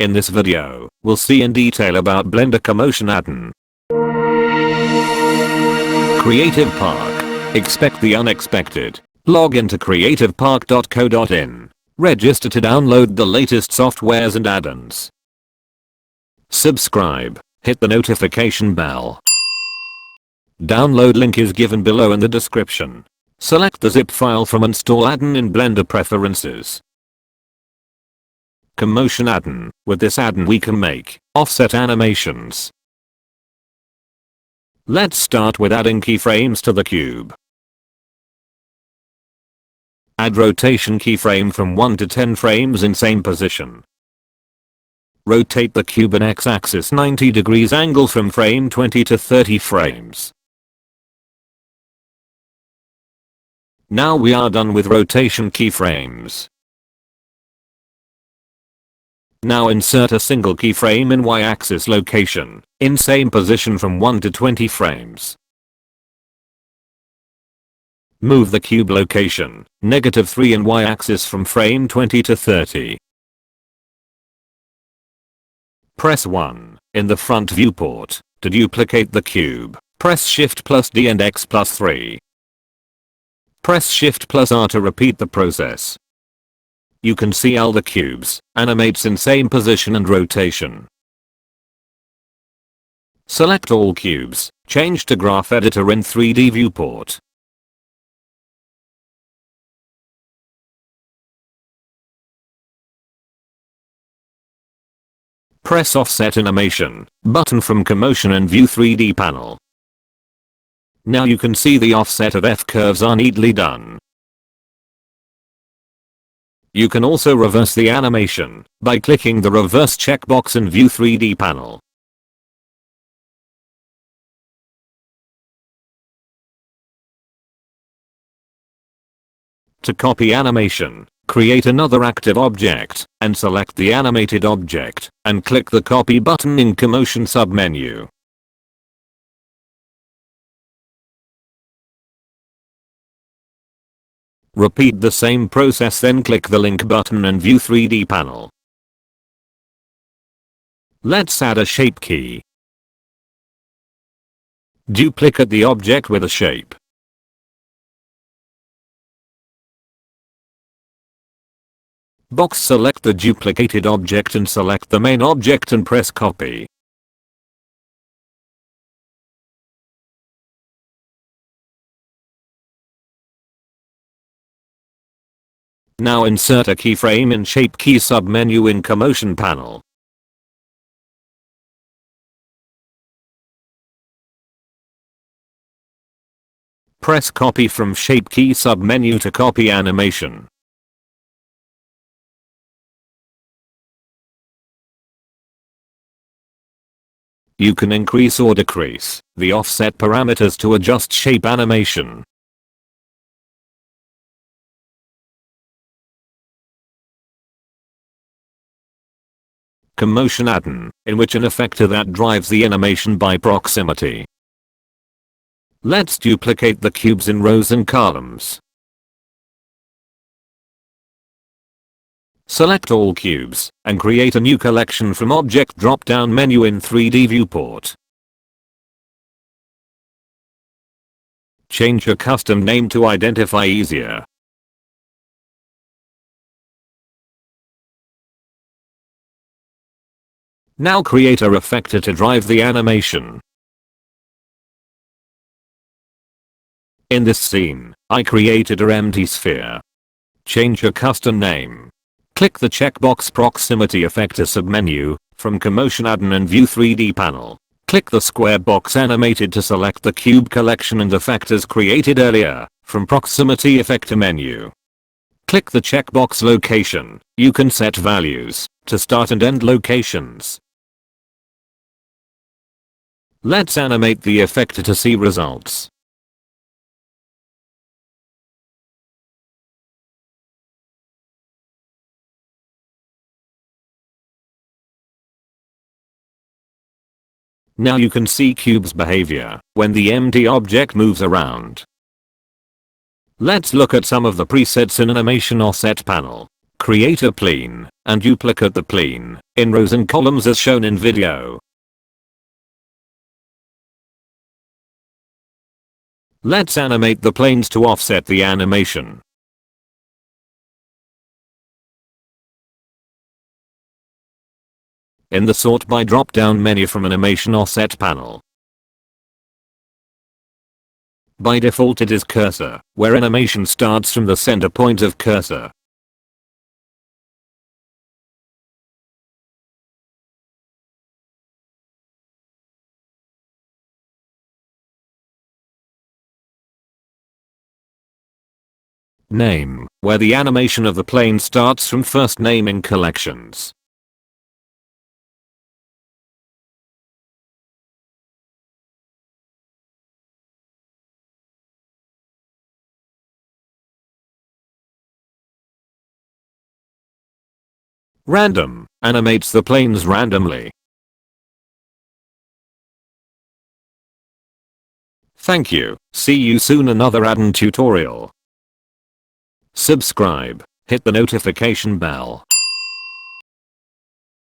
In this video, we'll see in detail about Blender Commotion Addon. Creative Park. Expect the unexpected. Log into creativepark.co.in. Register to download the latest softwares and add-ons. Subscribe. Hit the notification bell. Download link is given below in the description. Select the zip file from Install Addon in Blender Preferences. Commotion Addon. With this addon we can make offset animations. Let's start with adding keyframes to the cube. Add rotation keyframe from 1 to 10 frames in same position. Rotate the cube in x-axis 90 degrees angle from frame 20 to 30 frames. Now we are done with rotation keyframes. Now insert a single keyframe in y-axis location, in same position from 1 to 20 frames. Move the cube location, -3 in y-axis from frame 20 to 30. Press 1, in the front viewport, to duplicate the cube, press Shift plus D and X plus 3. Press Shift plus R to repeat the process. You can see all the cubes, animates in same position and rotation. Select all cubes, change to Graph Editor in 3D viewport. Press Offset Animation button from Commotion and View 3D panel. Now you can see the offset of F curves are neatly done. You can also reverse the animation by clicking the reverse checkbox in View 3D panel. To copy animation, create another active object and select the animated object and click the copy button in Commotion submenu. Repeat the same process, then click the link button and View 3D panel. Let's add a shape key. Duplicate the object with a shape. Box select the duplicated object and select the main object and press copy. Now insert a keyframe in Shape Key submenu in Commotion panel. Press Copy from Shape Key submenu to copy animation. You can increase or decrease the offset parameters to adjust shape animation. Commotion Addon, in which an effector that drives the animation by proximity. Let's duplicate the cubes in rows and columns. Select all cubes and create a new collection from Object drop-down menu in 3D viewport. Change your custom name to identify easier. Now create a effector to drive the animation. In this scene, I created a empty sphere. Change your custom name. Click the checkbox Proximity Effector submenu from Commotion Addon and View 3D panel. Click the square box animated to select the cube collection and effectors created earlier from Proximity Effector menu. Click the checkbox Location. You can set values to start and end locations. Let's animate the effector to see results. Now you can see cube's behavior when the empty object moves around. Let's look at some of the presets in Animation Offset panel. Create a plane and duplicate the plane in rows and columns as shown in video. Let's animate the planes to offset the animation. In the Sort by drop-down menu from Animation Offset panel. By default it is cursor, where animation starts from the center point of cursor. Name, where the animation of the plane starts from first name in collections. Random, animates the planes randomly. Thank you, see you soon another addon tutorial. Subscribe, hit the notification bell.